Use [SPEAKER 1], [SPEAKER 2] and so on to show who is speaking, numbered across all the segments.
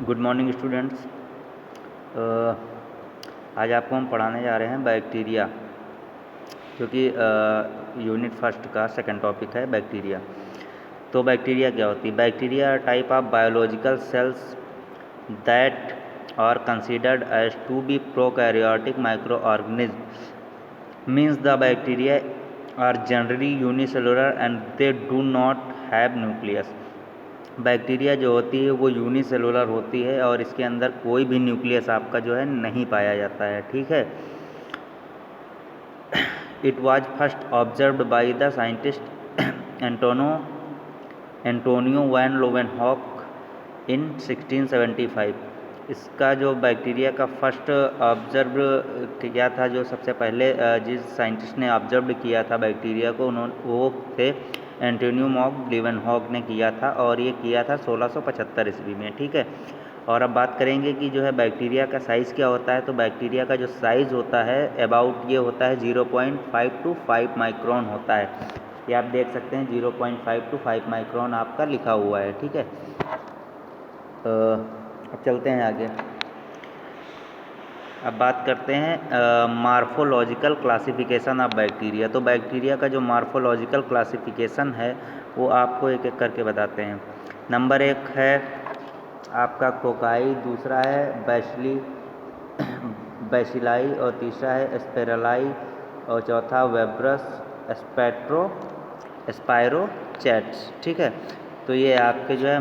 [SPEAKER 1] Good morning students. आज आपको हम पढ़ाने जा रहे हैं बैक्टीरिया, जो कि यूनिट फर्स्ट का सेकंड टॉपिक है बैक्टीरिया। तो बैक्टीरिया क्या होती है? Bacteria type of biological cells that are considered as to be prokaryotic micro organism means the bacteria are generally unicellular and they do not have nucleus. Bacteria जो होती है वो unicellular होती है और इसके अंदर कोई भी न्यूक्लियस आपका जो है नहीं पाया जाता है। ठीक है। It was first observed by the scientist Antonie van Leeuwenhoek in 1675। इसका जो बैक्टीरिया का फर्स्ट ऑब्जर्व किया था, जो सबसे पहले जिस साइंटिस्ट ने ऑब्जर्व किया था बैक्टीरिया को, उन्होंने वो थे एंटोनियो लीवेनहॉक ने किया था, और ये किया था 1675 ईस्वी में। ठीक है। और अब बात करेंगे कि जो है बैक्टीरिया का साइज़ क्या होता है। तो बैक्टीरिया का जो साइज़ होता है अबाउट ये होता है 0.5 to 5 माइक्रोन होता है। ये आप देख सकते हैं 0.5 to 5 माइक्रोन आपका लिखा हुआ है। ठीक है। अब चलते हैं आगे। अब बात करते हैं मार्फोलॉजिकल क्लासिफिकेशन ऑफ बैक्टीरिया। तो बैक्टीरिया का जो मार्फोलॉजिकल क्लासिफिकेशन है वो आपको एक एक करके बताते हैं। नंबर 1 है आपका कोकाई, दूसरा है बैसिलाई, और तीसरा है स्पेरलाई, और चौथा वेब्रस स्पायरोचैट्स। ठीक है। तो ये आपके जो है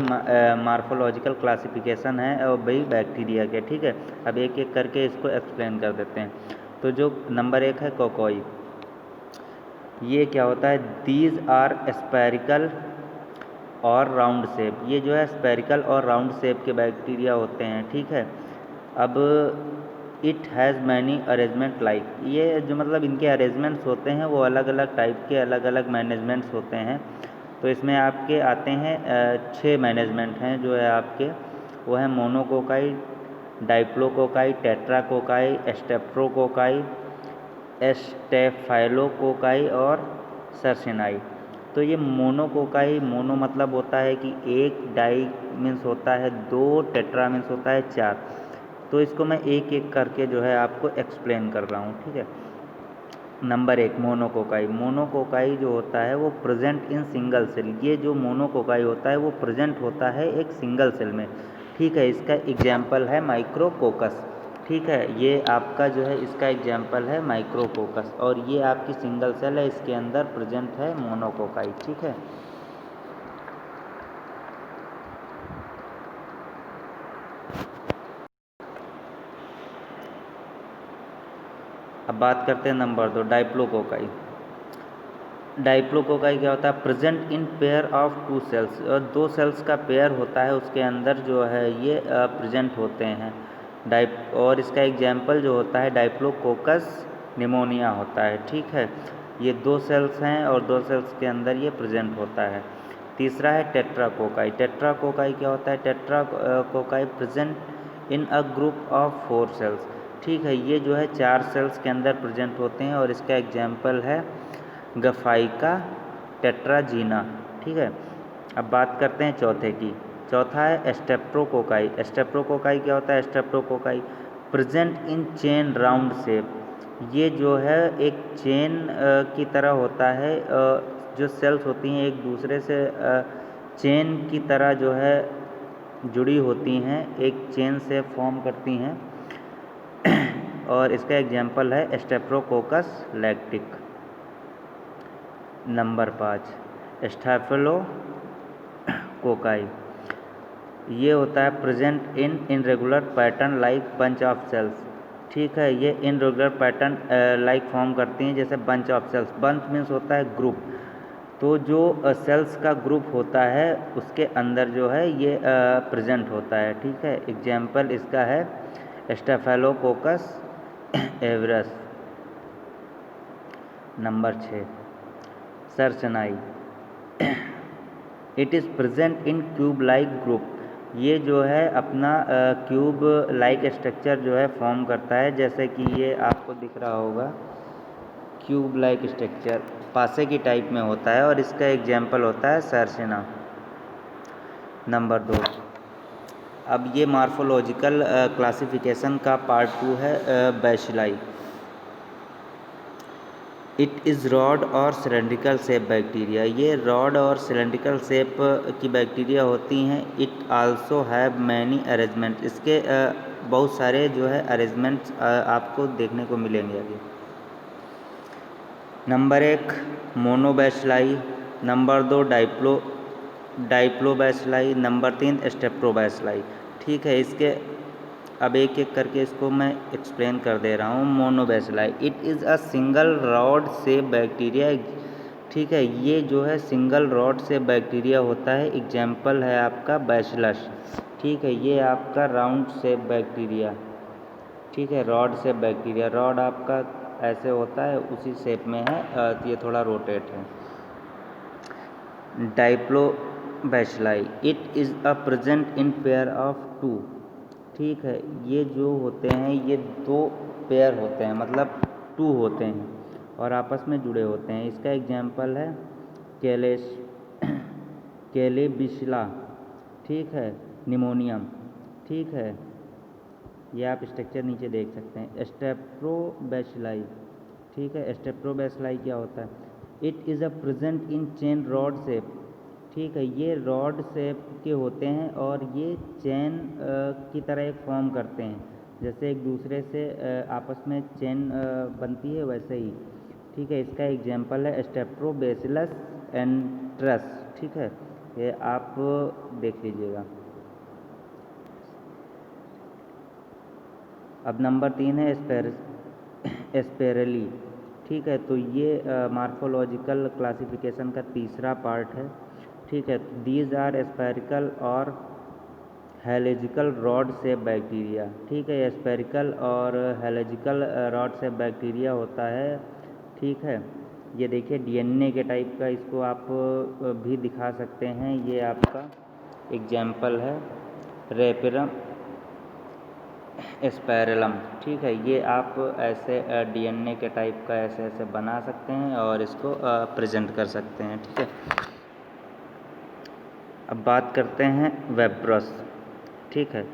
[SPEAKER 1] मार्फोलॉजिकल क्लासिफिकेशन है और भाई बैक्टीरिया के। ठीक है। अब एक एक करके इसको एक्सप्लेन कर देते हैं। तो जो नंबर 1 है कोकोई, ये क्या होता है? दीज आर स्पेरिकल और राउंड शेप। ये जो है स्पेरिकल और राउंड शेप के बैक्टीरिया होते हैं। ठीक है। अब it has many arrangement like, ये जो मतलब इनके अरेंजमेंट्स होते हैं वो अलग अलग टाइप के अलग अलग मैनेजमेंट्स होते हैं। तो इसमें आपके आते हैं 6 मैनेजमेंट हैं जो है आपके, वो है मोनोकोकाई, डाइप्लोकोकाई, टेट्राकोकाई, स्टेप्टोकोकाई, स्टेफाइलोकोकाई और सर्सिनाई। तो ये मोनोकोकाई, मोनो मतलब होता है कि एक, डाई मीन्स होता है 2, टेट्रा मीन्स होता है 4। तो इसको मैं एक एक करके जो है आपको एक्सप्लेन कर रहा हूँ। ठीक है। नंबर 1 मोनोकोकाई। मोनोकोकाई जो होता है वो प्रेजेंट इन सिंगल सेल। ये जो मोनोकोकाई होता है वो प्रेजेंट होता है एक सिंगल सेल में। ठीक है। इसका एग्जाम्पल है माइक्रोकोकस। ठीक है। ये आपका जो है इसका एग्जाम्पल है माइक्रोकोकस, और ये आपकी सिंगल सेल है, इसके अंदर प्रेजेंट है मोनोकोकाई। ठीक है। अब बात करते हैं नंबर 2 डाइप्लोकोकाई। डाइप्लोकोकाई क्या होता है? Present in pair of 2 cells, और 2 सेल्स का पेयर होता है उसके अंदर जो है ये प्रेजेंट होते हैं। और इसका एग्जाम्पल जो होता है डाइप्लोकोकस निमोनिया होता है। ठीक है। ये 2 सेल्स हैं और 2 सेल्स के अंदर ये प्रेजेंट होता है। तीसरा है टेट्राकोकाई। टेट्राकोकाई क्या होता है? Tetracocci present in a group of 4 cells. ठीक है। ये जो है 4 सेल्स के अंदर प्रेजेंट होते हैं, और इसका एग्जाम्पल है गफाइका, टेट्राजीना। ठीक है। अब बात करते हैं चौथे की। चौथा है स्टेप्टोकोकाई। स्टेप्टोकोकाई क्या होता है? Streptococci present in chain round shape. ये जो है एक चेन की तरह होता है, जो सेल्स होती हैं एक दूसरे से चेन की तरह जो है जुड़ी होती हैं, एक चेन से फॉर्म करती हैं, और इसका एग्जाम्पल है स्टेप्टोकोकस लैक्टिक। नंबर 5 स्टैफिलोकोकाई। ये होता है present in irregular pattern like bunch of cells. ठीक है। ये इनरेगुलर पैटर्न लाइक फॉर्म करती हैं जैसे bunch of cells. Bunch means होता है ग्रुप। तो जो सेल्स का ग्रुप होता है उसके अंदर जो है ये प्रेजेंट होता है। ठीक है। एग्जाम्पल इसका है Staphylococcus aureus. Number 6 sarcinae. It is present in cube like group. ये जो है अपना क्यूब लाइक स्ट्रक्चर जो है फॉर्म करता है, जैसे कि ये आपको दिख रहा होगा क्यूब लाइक स्ट्रक्चर पासे की टाइप में होता है, और इसका एग्जाम्पल होता है सर्सिना। नंबर 2 अब ये मार्फोलॉजिकल क्लासिफिकेशन का पार्ट 2 है बैसिलाई। इट इज़ रॉड और सिलेंड्रिकल शेप बैक्टीरिया। ये रॉड और सिलेंड्रिकल शेप की बैक्टीरिया होती हैं। It also have many arrangement. इसके बहुत सारे जो है अरेंजमेंट्स आपको देखने को मिलेंगे अभी। Number 1 monobacilli, number 2 diplobacilli, number 3 streptobacilli. ठीक है, इसके अब एक एक करके इसको मैं एक्सप्लेन कर दे रहा हूँ। Monobacilli, it is a single rod से बैक्टीरिया। ठीक है, ये जो है सिंगल रॉड से बैक्टीरिया होता है। एग्जाम्पल है आपका बैसिलस। ठीक है, ये आपका राउंड से बैक्टीरिया। ठीक है, रॉड से बैक्टीरिया, रॉड आपका ऐसे होता है, उसी शेप में है, ये थोड़ा रोटेट है। Diplobacilli, it is a present in pair of 2। ठीक है, ये जो होते हैं ये 2 पेयर होते हैं, मतलब 2 होते हैं और आपस में जुड़े होते हैं। इसका एग्जाम्पल है कैलेबिसिला। ठीक है, निमोनियम। ठीक है, ये आप स्ट्रक्चर नीचे देख सकते हैं। स्टेप्टोबैसिलाई। ठीक है, स्टेप्टोबैसिलाई क्या होता है? It is a present in chain rod shape. ठीक है, ये रॉड शेप के होते हैं और ये चेन की तरह एक फॉर्म करते हैं, जैसे एक दूसरे से आपस में चेन बनती है वैसे ही। ठीक है, इसका एग्जाम्पल है स्टेप्टोबैसिलस एंट्रस। ठीक है, ये आप देख लीजिएगा। अब नंबर 3 है एस्पेरली। ठीक है, तो ये मार्फोलॉजिकल क्लासिफिकेशन का तीसरा पार्ट है। ठीक है, दीज आर स्पेरिकल और हेलेजिकल रॉड से बैक्टीरिया। ठीक है, स्पेरिकल और हेलेजिकल रॉड से बैक्टीरिया होता है। ठीक है, ये देखिए डीएनए के टाइप का, इसको आप भी दिखा सकते हैं। ये आपका एग्जाम्पल है रेपिरम स्पाइरलम। ठीक है, ये आप ऐसे डीएनए के टाइप का ऐसे ऐसे बना सकते हैं और इसको प्रेजेंट कर सकते हैं। ठीक है, अब बात करते हैं वेब्रस। ठीक है,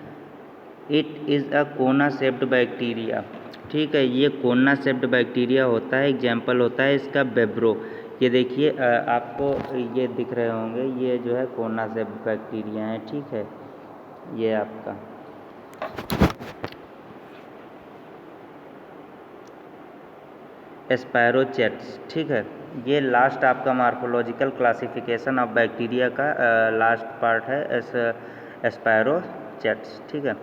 [SPEAKER 1] इट इज़ अ कोना शेप्ड बैक्टीरिया। ठीक है, ये कोना शेप्ड बैक्टीरिया होता है। एग्जाम्पल होता है इसका वेब्रो। ये देखिए आपको ये दिख रहे होंगे, ये जो है कोना शेप्ड बैक्टीरिया है। ठीक है, ये आपका स्पायरोचेट्स। ठीक है, ये लास्ट आपका मार्फोलॉजिकल क्लासिफिकेशन ऑफ बैक्टीरिया का लास्ट पार्ट है स्पायरोचेट्स। ठीक है,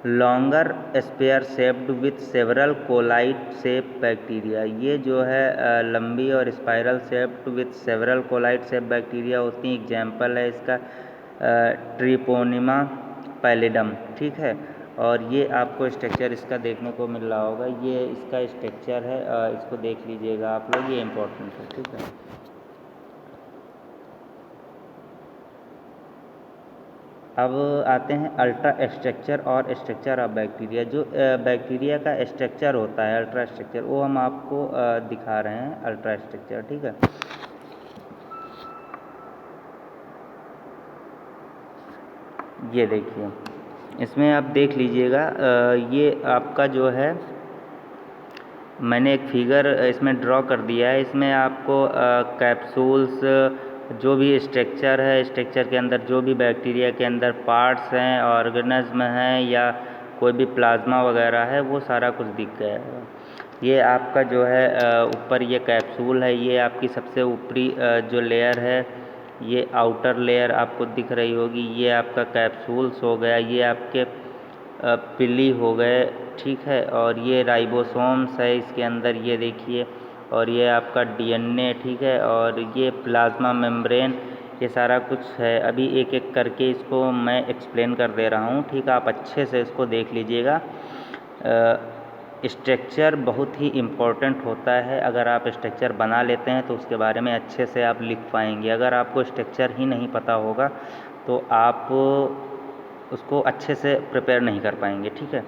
[SPEAKER 1] longer spear shaped with several coiled shape bacteria. ये जो है लंबी और spiral shaped with several coiled shape bacteria होती हैं। एग्जाम्पल है इसका ट्रिपोनिमा पैलिडम। ठीक है, और ये आपको स्ट्रक्चर इसका देखने को मिल रहा होगा, ये इसका स्ट्रक्चर है, इसको देख लीजिएगा आप लोग, ये इम्पोर्टेंट है। ठीक है, अब आते हैं अल्ट्रा स्ट्रक्चर और स्ट्रक्चर ऑफ बैक्टीरिया। जो बैक्टीरिया का स्ट्रक्चर होता है अल्ट्रा स्ट्रक्चर, वो हम आपको दिखा रहे हैं अल्ट्रा स्ट्रक्चर। ठीक है, ये देखिए, इसमें आप देख लीजिएगा, ये आपका जो है मैंने एक फिगर इसमें ड्रॉ कर दिया है। इसमें आपको कैप्सूल्स, जो भी स्ट्रक्चर है, स्ट्रक्चर के अंदर जो भी बैक्टीरिया के अंदर पार्ट्स हैं, ऑर्गेनिज्म हैं या कोई भी प्लाज्मा वगैरह है, वो सारा कुछ दिख गया है। ये आपका जो है ऊपर ये कैप्सूल है, ये आपकी सबसे ऊपरी जो लेयर है, ये आउटर लेयर आपको दिख रही होगी, ये आपका कैप्सूल्स हो गया, ये आपके पिली हो गए। ठीक है, और ये राइबोसोम्स है इसके अंदर, ये देखिए, और ये आपका डीएनए। ठीक है, और ये प्लाज्मा मेम्ब्रेन, ये सारा कुछ है। अभी एक एक करके इसको मैं एक्सप्लेन कर दे रहा हूँ। ठीक है, आप अच्छे से इसको देख लीजिएगा। स्ट्रक्चर बहुत ही इम्पोर्टेंट होता है। अगर आप स्ट्रक्चर बना लेते हैं तो उसके बारे में अच्छे से आप लिख पाएंगे। अगर आपको स्ट्रक्चर ही नहीं पता होगा तो आप उसको अच्छे से प्रिपेयर नहीं कर पाएंगे। ठीक है,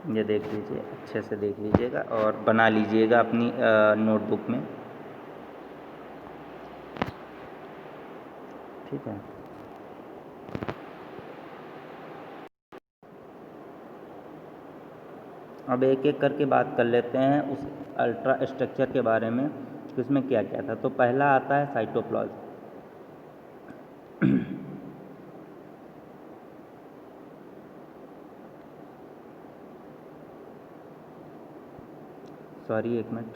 [SPEAKER 1] ये देख लीजिए, अच्छे से देख लीजिएगा और बना लीजिएगा अपनी नोटबुक में। ठीक है। अब एक एक करके बात कर लेते हैं उस अल्ट्रा स्ट्रक्चर के बारे में कि उसमें क्या क्या था। तो पहला आता है साइटोप्लाज्म। सॉरी, एक मिनट।